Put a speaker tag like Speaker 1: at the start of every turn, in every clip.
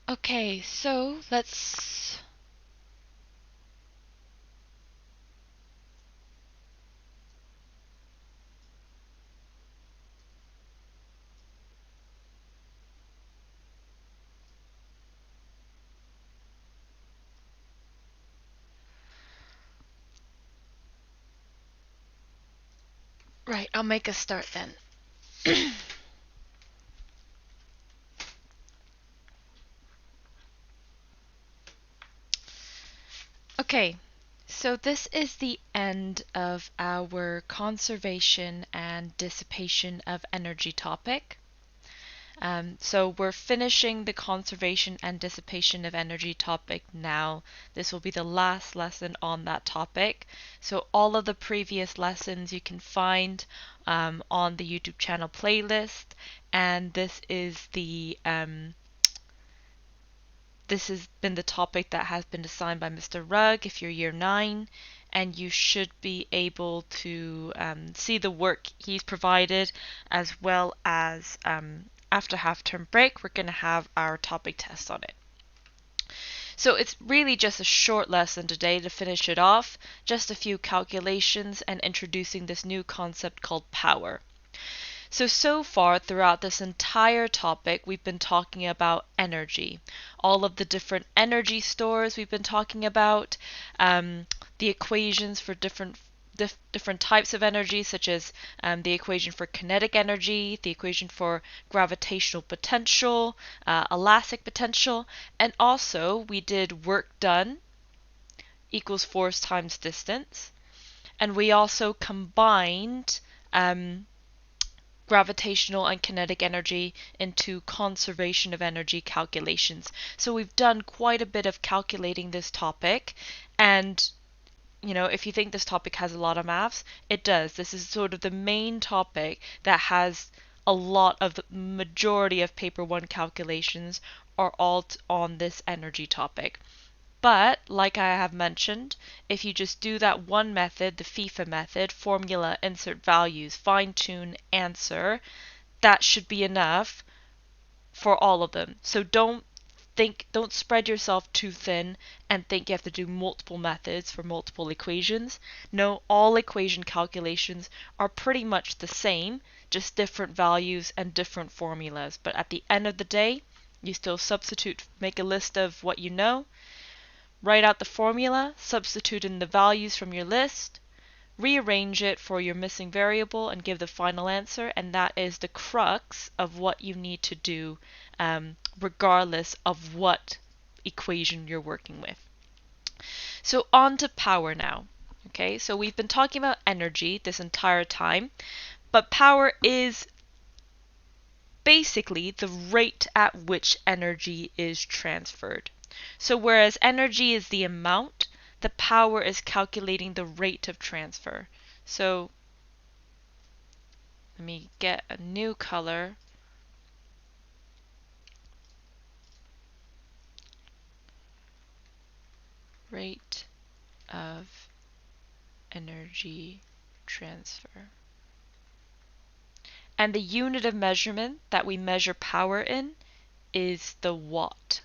Speaker 1: Okay, so let's... Right, I'll make a start then. Okay, so this is the end of our conservation and dissipation of energy topic. So we're finishing the conservation and dissipation of energy topic now. This will be the last lesson on that topic. So all of the previous lessons you can find on the YouTube channel playlist, and this has been the topic that has been assigned by Mr. Rugg if you're year 9, and you should be able to see the work he's provided, as well as after half-term break we're going to have our topic test on it. So it's really just a short lesson today to finish it off, just a few calculations and introducing this new concept called power. So far throughout this entire topic, we've been talking about energy. All of the different energy stores we've been talking about, the equations for different types of energy, such as the equation for kinetic energy, the equation for gravitational potential, elastic potential, and also we did work done equals force times distance, and we also combined gravitational and kinetic energy into conservation of energy calculations. So we've done quite a bit of calculating this topic, and if you think this topic has a lot of maths, it does. This is sort of the main topic that has a lot of the majority of paper 1 calculations are all on this energy topic. But, like I have mentioned, if you just do that one method, the FIFA method, formula, insert values, fine-tune, answer, that should be enough for all of them. So don't spread yourself too thin and think you have to do multiple methods for multiple equations. No, all equation calculations are pretty much the same, just different values and different formulas. But at the end of the day, you still substitute, make a list of what you know, write out the formula, substitute in the values from your list, rearrange it for your missing variable, and give the final answer, and that is the crux of what you need to do regardless of what equation you're working with. So on to power now. Okay, so we've been talking about energy this entire time, but power is basically the rate at which energy is transferred. So whereas energy is the amount, the power is calculating the rate of transfer. So let me get a new color. Rate of energy transfer. And the unit of measurement that we measure power in is the watt,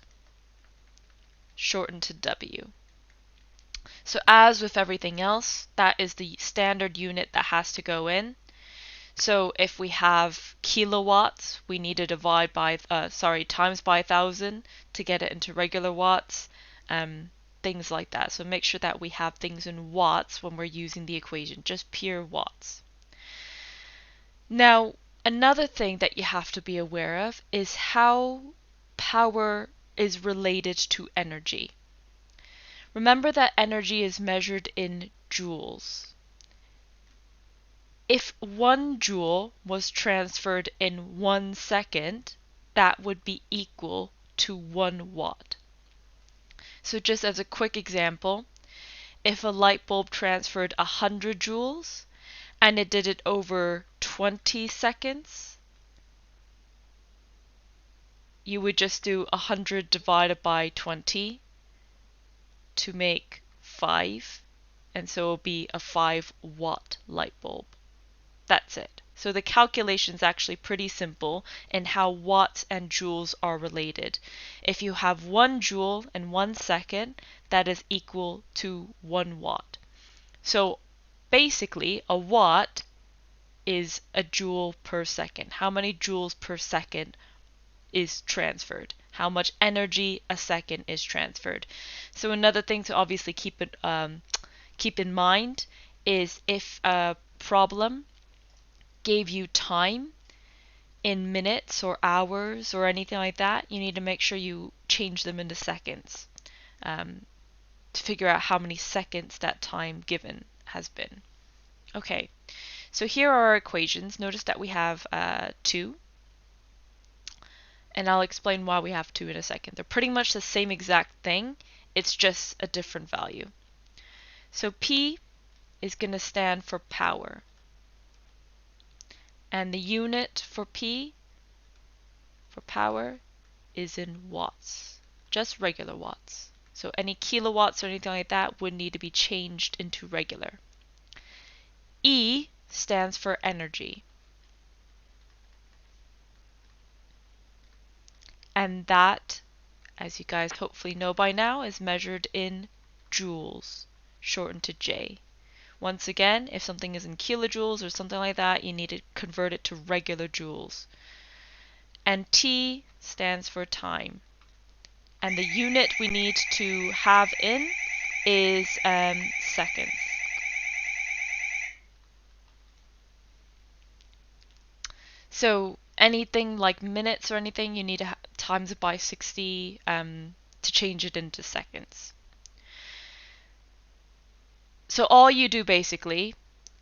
Speaker 1: shortened to W. So as with everything else, that is the standard unit that has to go in. So if we have kilowatts, we need to divide by, times by 1,000 to get it into regular watts, things like that. So make sure that we have things in watts when we're using the equation, just pure watts. Now, another thing that you have to be aware of is how power is related to energy. Remember that energy is measured in joules. If 1 joule was transferred in 1 second, that would be equal to 1 watt. So just as a quick example, if a light bulb transferred 100 joules and it did it over 20 seconds, you would just do 100 divided by 20 to make 5, and so it will be a 5 watt light bulb. That's it. So the calculation is actually pretty simple in how watts and joules are related. If you have 1 joule in 1 second, that is equal to 1 watt. So basically, a watt is a joule per second. How many joules per second is transferred? How much energy a second is transferred? So another thing to obviously keep in mind is if a problem gave you time in minutes or hours or anything like that, you need to make sure you change them into seconds to figure out how many seconds that time given has been. Okay, so here are our equations. Notice that we have 2, and I'll explain why we have 2 in a second. They're pretty much the same exact thing, it's just a different value. So P is going to stand for power, and the unit for P, for power, is in watts, just regular watts. So any kilowatts or anything like that would need to be changed into regular. E stands for energy, and that, as you guys hopefully know by now, is measured in joules, shortened to J. Once again, if something is in kilojoules or something like that, you need to convert it to regular joules. And T stands for time. And the unit we need to have in is seconds. So anything like minutes or anything, you need to times it by 60 to change it into seconds. So all you do basically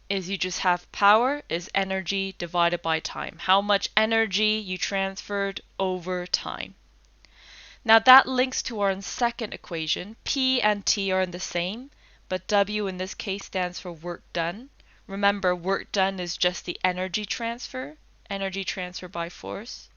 Speaker 1: is you just have power is energy divided by time. How much energy you transferred over time. Now that links to our second equation. P and T are the same, but W in this case stands for work done. Remember, work done is just the energy transfer by force.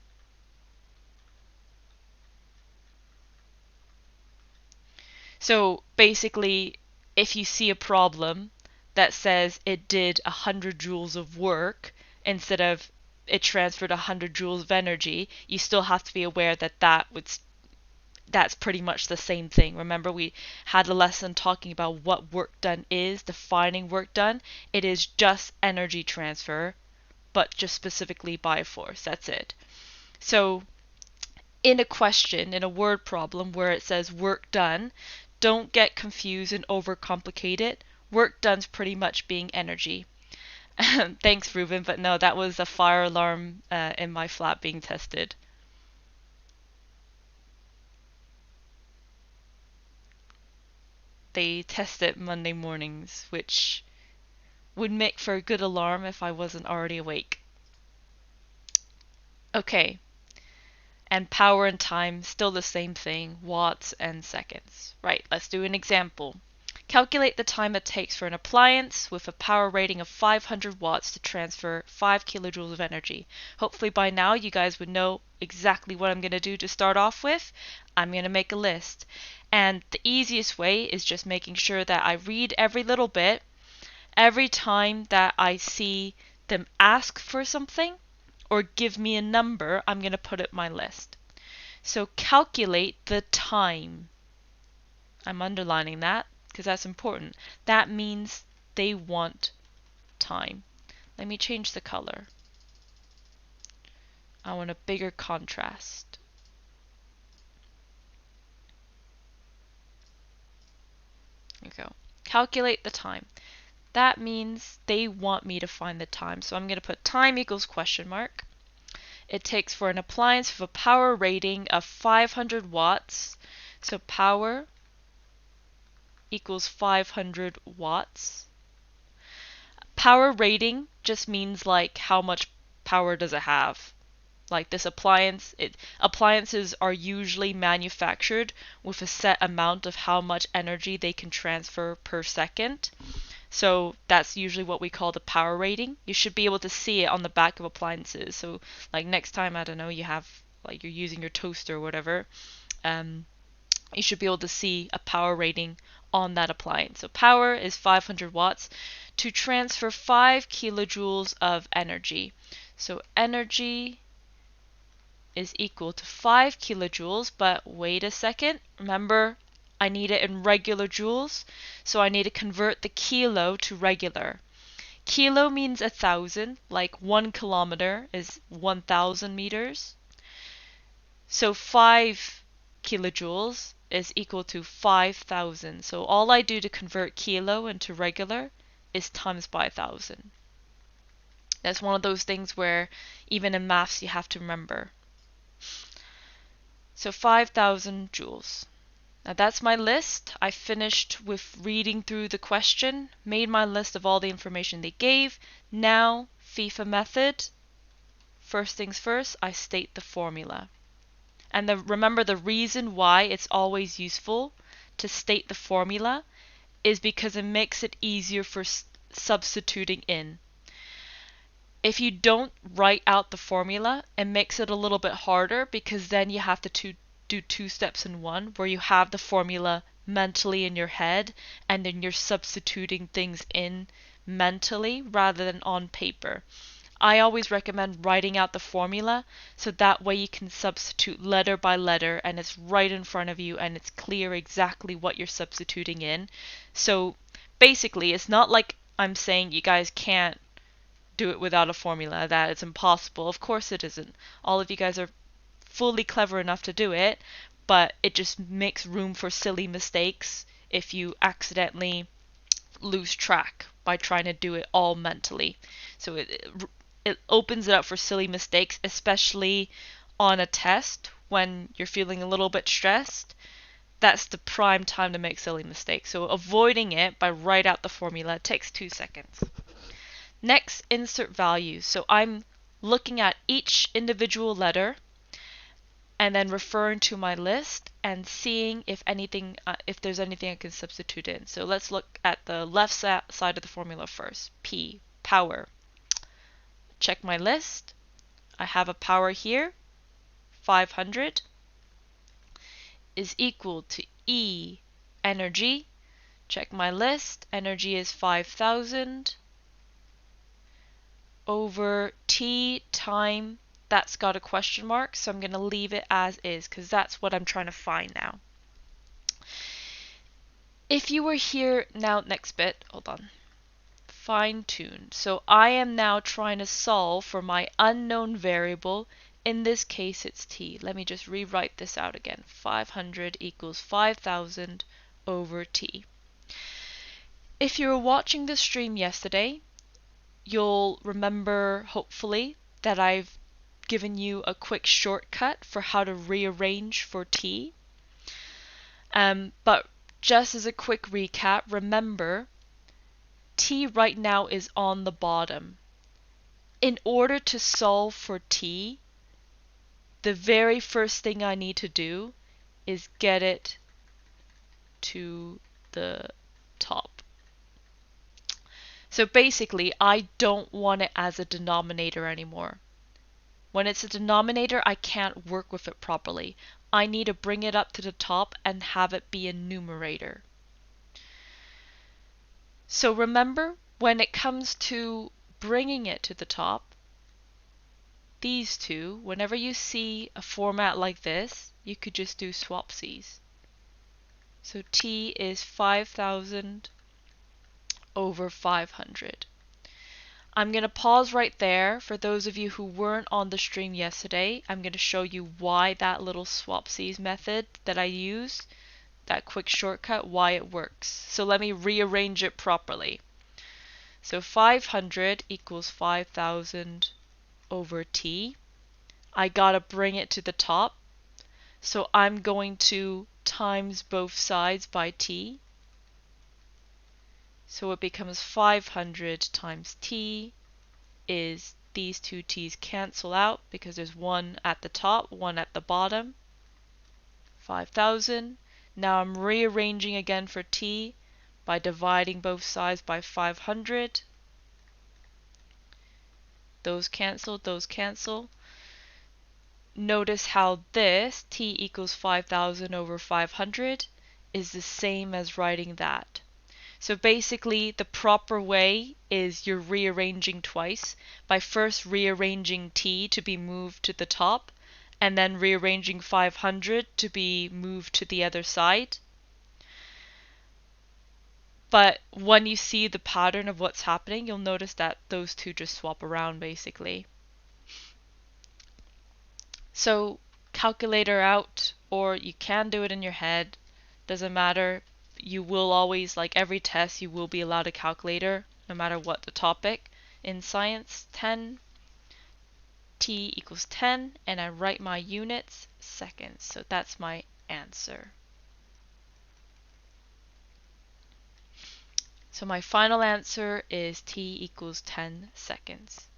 Speaker 1: So basically, if you see a problem that says it did 100 joules of work instead of it transferred 100 joules of energy, you still have to be aware that that's pretty much the same thing. Remember, we had a lesson talking about what work done is, defining work done. It is just energy transfer, but just specifically by force. That's it. So in a question, in a word problem where it says work done, don't get confused and overcomplicate it. Work done's pretty much being energy. Thanks, Ruben, but no, that was a fire alarm in my flat being tested. They test it Monday mornings, which would make for a good alarm if I wasn't already awake. Okay, and power and time, still the same thing, watts and seconds. Right, let's do an example. Calculate the time it takes for an appliance with a power rating of 500 watts to transfer 5 kilojoules of energy. Hopefully by now you guys would know exactly what I'm going to do to start off with. I'm going to make a list. And the easiest way is just making sure that I read every little bit. Every time that I see them ask for something or give me a number, I'm going to put it in my list. So calculate the time. I'm underlining that because that's important. That means they want time. Let me change the color. I want a bigger contrast. There you go. Calculate the time. That means they want me to find the time. So I'm going to put time equals question mark. It takes for an appliance with a power rating of 500 watts. So power equals 500 watts. Power rating just means like how much power does it have. Like this appliance, appliances are usually manufactured with a set amount of how much energy they can transfer per second. So that's usually what we call the power rating. You should be able to see it on the back of appliances. So like next time, I don't know, you have like you're using your toaster or whatever, you should be able to see a power rating on that appliance. So power is 500 watts. to transfer 5 kilojoules of energy. So energy is equal to 5 kilojoules, but wait a second. Remember, I need it in regular joules, so I need to convert the kilo to regular. Kilo means 1,000, like 1 kilometer is 1,000 meters. So 5 kilojoules is equal to 5,000. So all I do to convert kilo into regular is times by 1,000. That's one of those things where even in maths you have to remember. So 5,000 joules. Now that's my list. I finished with reading through the question, made my list of all the information they gave. Now, FIFA method. First things first, I state the formula. And remember, the reason why it's always useful to state the formula is because it makes it easier for substituting in. If you don't write out the formula, it makes it a little bit harder because then you have to do 2 steps in one, where you have the formula mentally in your head and then you're substituting things in mentally rather than on paper. I always recommend writing out the formula so that way you can substitute letter by letter and it's right in front of you and it's clear exactly what you're substituting in. So basically, it's not like I'm saying you guys can't do it without a formula, that it's impossible. Of course it isn't. All of you guys are fully clever enough to do it, but it just makes room for silly mistakes if you accidentally lose track by trying to do it all mentally. So it opens it up for silly mistakes, especially on a test when you're feeling a little bit stressed. That's the prime time to make silly mistakes. So avoiding it by write out the formula takes 2 seconds. Next, insert values. So I'm looking at each individual letter and then referring to my list and seeing if there's anything I can substitute in. So let's look at the left side of the formula first. P, power. Check my list. I have a power here, 500, is equal to E, energy. Check my list. Energy is 5,000 over T, time. That's got a question mark, so I'm going to leave it as is because that's what I'm trying to find now. If you were here now, next bit, hold on. Fine tune. So I am now trying to solve for my unknown variable. In this case, it's T. Let me just rewrite this out again. 500 equals 5,000 over T. If you were watching the stream yesterday, you'll remember, hopefully, that I've given you a quick shortcut for how to rearrange for T. But just as a quick recap, remember, T right now is on the bottom. In order to solve for T, the very first thing I need to do is get it to the top. So basically, I don't want it as a denominator anymore. When it's a denominator, I can't work with it properly. I need to bring it up to the top and have it be a numerator. So remember, when it comes to bringing it to the top, these two, whenever you see a format like this, you could just do swapsies. So T is 5,000 over 500. I'm going to pause right there. For those of you who weren't on the stream yesterday, I'm going to show you why that little swapsies method that I use, that quick shortcut, why it works. So let me rearrange it properly. So 500 equals 5,000 over T. I gotta bring it to the top. So I'm going to times both sides by T. So it becomes 500 times T is, these two T's cancel out because there's one at the top, one at the bottom. 5,000. Now I'm rearranging again for T by dividing both sides by 500. Those cancel, those cancel. Notice how this, T equals 5,000 over 500, is the same as writing that. So basically, the proper way is you're rearranging twice by first rearranging T to be moved to the top and then rearranging 500 to be moved to the other side. But when you see the pattern of what's happening, you'll notice that those two just swap around basically. So calculator out, or you can do it in your head, doesn't matter. You will always, like every test, you will be allowed a calculator no matter what the topic. In science, 10, T equals 10, and I write my units seconds. So that's my answer. So my final answer is T equals 10 seconds.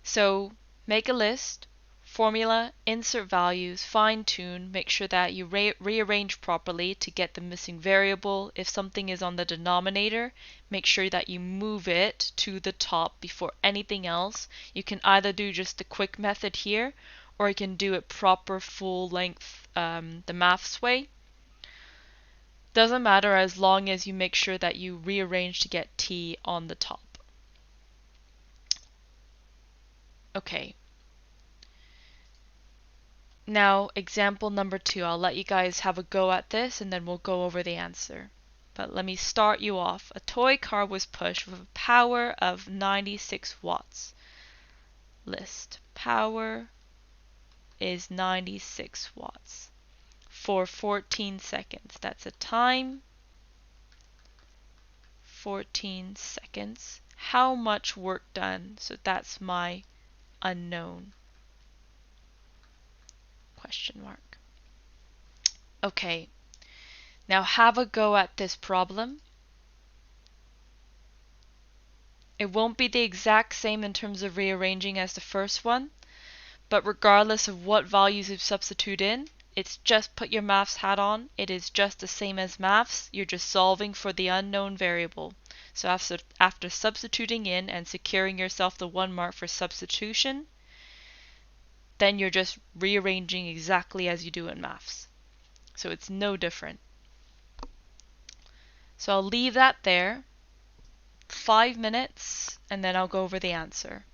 Speaker 1: So make a list, formula, insert values, fine tune, make sure that you rearrange properly to get the missing variable. If something is on the denominator, make sure that you move it to the top before anything else. You can either do just the quick method here, or you can do it proper full length, the maths way. Doesn't matter as long as you make sure that you rearrange to get T on the top. Okay. Now, example number 2, I'll let you guys have a go at this and then we'll go over the answer. But let me start you off. A toy car was pushed with a power of 96 watts. List. Power is 96 watts for 14 seconds. That's a time. 14 seconds. How much work done? So that's my unknown. Question mark. Okay, now have a go at this problem. It won't be the exact same in terms of rearranging as the first one, but regardless of what values you substitute in, it's just put your maths hat on. It is just the same as maths. You're just solving for the unknown variable. So after substituting in and securing yourself the 1 mark for substitution, then you're just rearranging exactly as you do in maths. So it's no different. So I'll leave that there. 5 minutes, and then I'll go over the answer.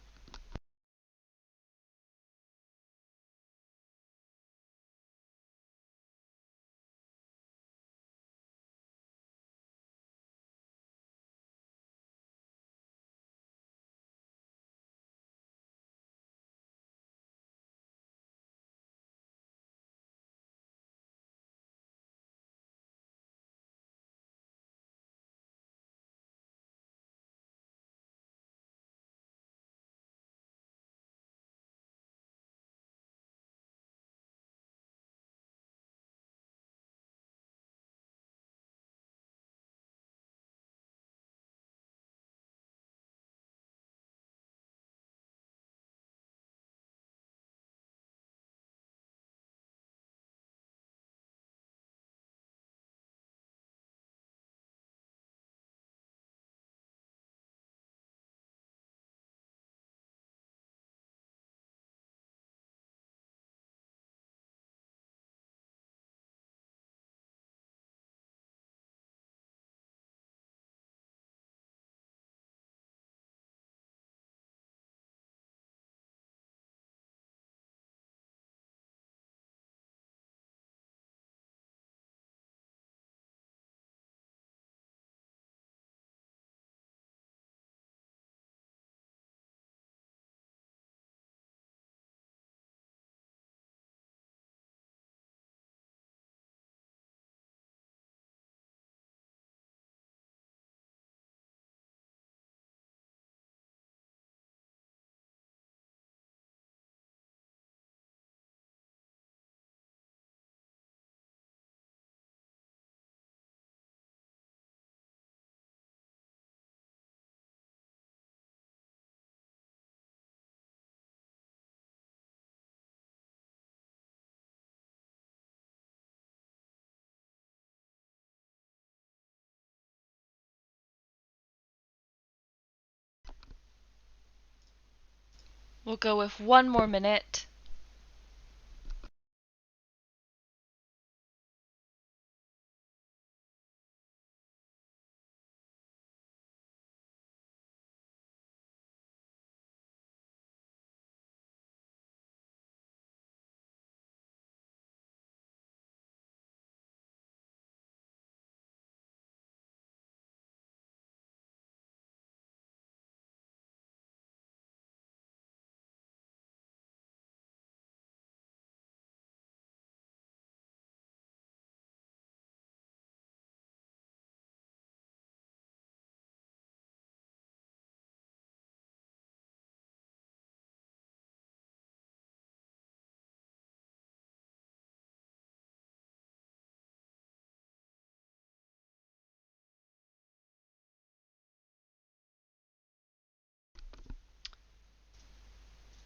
Speaker 1: We'll go with 1 more minute.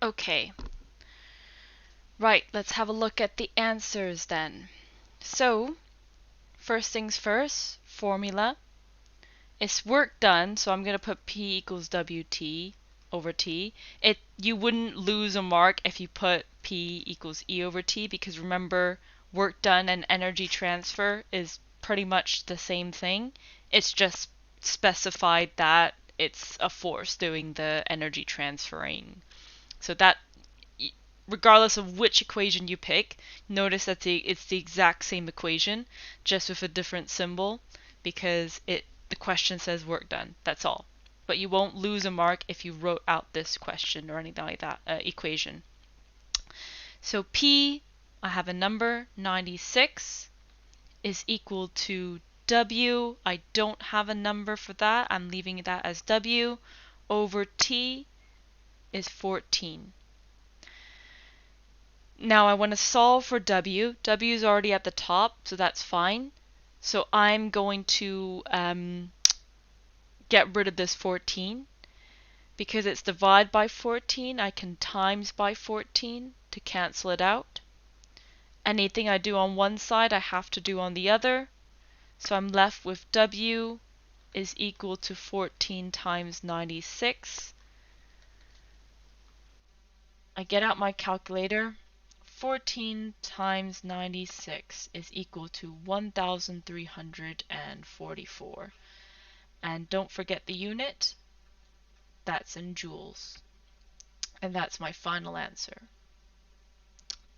Speaker 1: Okay. Right, let's have a look at the answers then. So, first things first, formula. It's work done, so I'm going to put P equals WT over T. You wouldn't lose a mark if you put P equals E over T, because remember, work done and energy transfer is pretty much the same thing. It's just specified that it's a force doing the energy transferring. So that, regardless of which equation you pick, notice that it's the exact same equation, just with a different symbol, because the question says work done. That's all. But you won't lose a mark if you wrote out this question or anything like that, equation. So P, I have a number, 96, is equal to W. I don't have a number for that. I'm leaving that as W over T is 14. Now I want to solve for W. W is already at the top, so that's fine. So I'm going to get rid of this 14. Because it's divided by 14, I can times by 14 to cancel it out. Anything I do on one side, I have to do on the other. So I'm left with W is equal to 14 times 96. I get out my calculator. 14 times 96 is equal to 1,344. And don't forget the unit. That's in joules. And that's my final answer.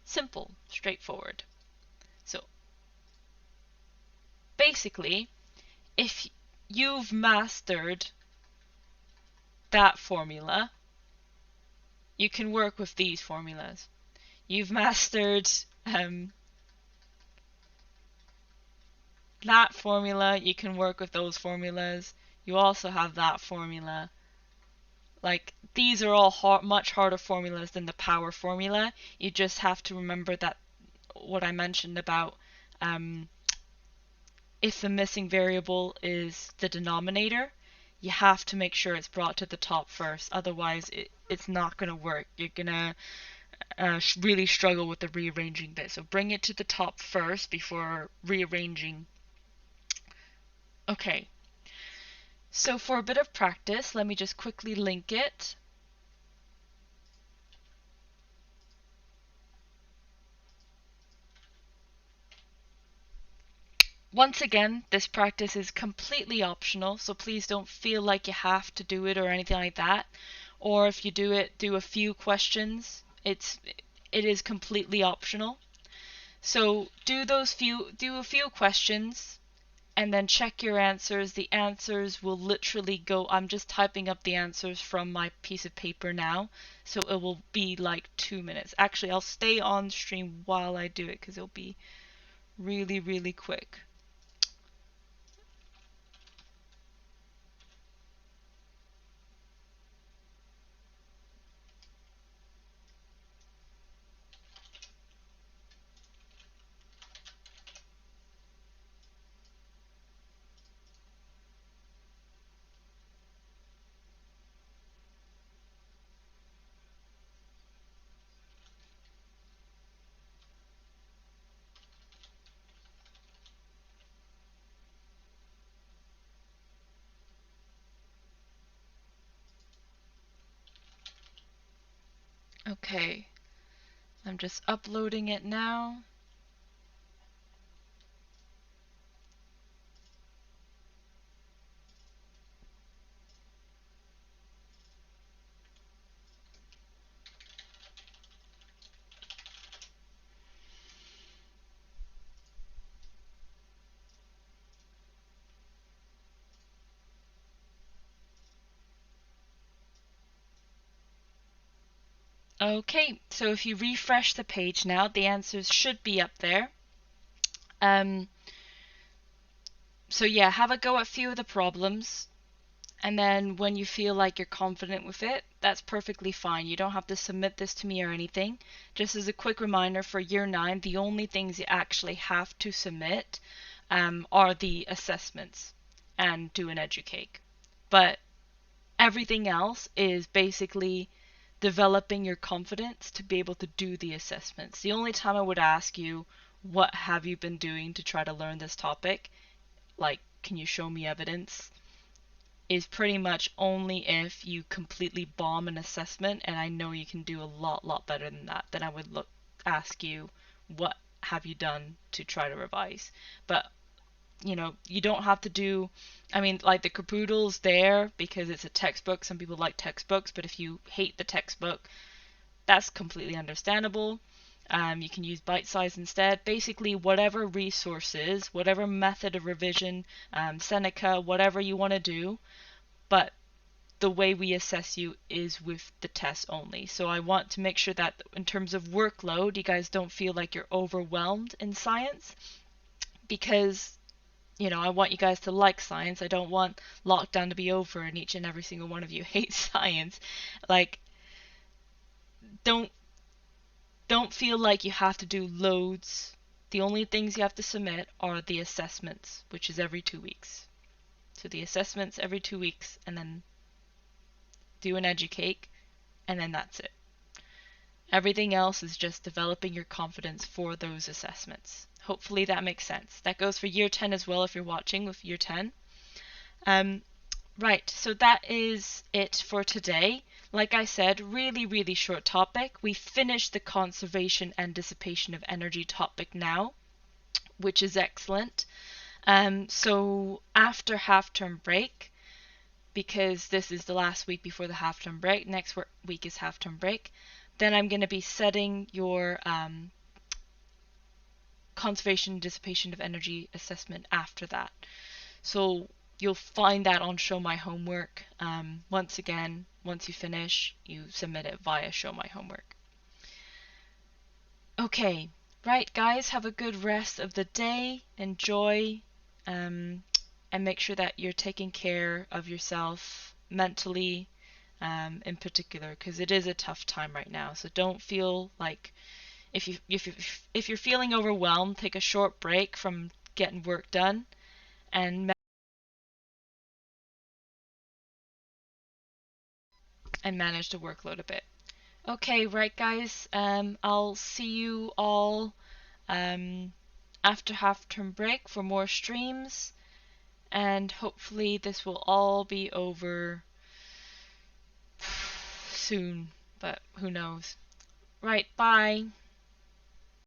Speaker 1: Simple, straightforward. So basically, if you've mastered that formula, you can work with these formulas. You've mastered that formula, you can work with those formulas. You also have that formula. Like, these are all much harder formulas than the power formula. You just have to remember that what I mentioned about if the missing variable is the denominator, you have to make sure it's brought to the top first. Otherwise, it's not going to work. You're going to really struggle with the rearranging bit. So bring it to the top first before rearranging. Okay. So for a bit of practice, let me just quickly link it. Once again, this practice is completely optional, so please don't feel like you have to do it or anything like that. Or if you do it, do a few questions. It is completely optional. So do a few questions and then check your answers. The answers will literally go, I'm just typing up the answers from my piece of paper now, so it will be like 2 minutes. Actually, I'll stay on stream while I do it because it'll be really, really quick. Okay, I'm just uploading it now. Okay, so if you refresh the page now, the answers should be up there. So yeah, have a go at a few of the problems, and then when you feel like you're confident with it, that's perfectly fine. You don't have to submit this to me or anything. Just as a quick reminder, for year 9, the only things you actually have to submit are the assessments and do an educake. But everything else is basically developing your confidence to be able to do the assessments. The only time I would ask you, what have you been doing to try to learn this topic? Like, can you show me evidence? Is pretty much only if you completely bomb an assessment and I know you can do a lot better than that. Then I would ask you, what have you done to try to revise? But you don't have to do, I mean, like the caboodle's there because it's a textbook. Some people like textbooks, but if you hate the textbook, that's completely understandable. You can use bite size instead. Basically, whatever resources, whatever method of revision, Seneca, whatever you want to do, but the way we assess you is with the test only. So I want to make sure that in terms of workload, you guys don't feel like you're overwhelmed in science, because I want you guys to like science. I don't want lockdown to be over and each and every single one of you hates science. Like, don't feel like you have to do loads. The only things you have to submit are the assessments, which is every 2 weeks. So the assessments every 2 weeks, and then do an educate, and then that's it. Everything else is just developing your confidence for those assessments. Hopefully that makes sense. That goes for year 10 as well if you're watching with year 10. Right, so that is it for today. Like I said, really short topic. We finished the conservation and dissipation of energy topic now, which is excellent. So after half-term break, because this is the last week before the half-term break, next week is half-term break, then I'm going to be setting your conservation and dissipation of energy assessment after that. So you'll find that on Show My Homework. Once again, once you finish, you submit it via Show My Homework. Okay, right guys, have a good rest of the day. Enjoy, and make sure that you're taking care of yourself mentally, in particular, because it is a tough time right now. So don't feel like, if you're feeling overwhelmed, take a short break from getting work done and manage the workload a bit. Okay, right guys, I'll see you all after half-term break for more streams, and hopefully this will all be over soon, but who knows. Right, bye.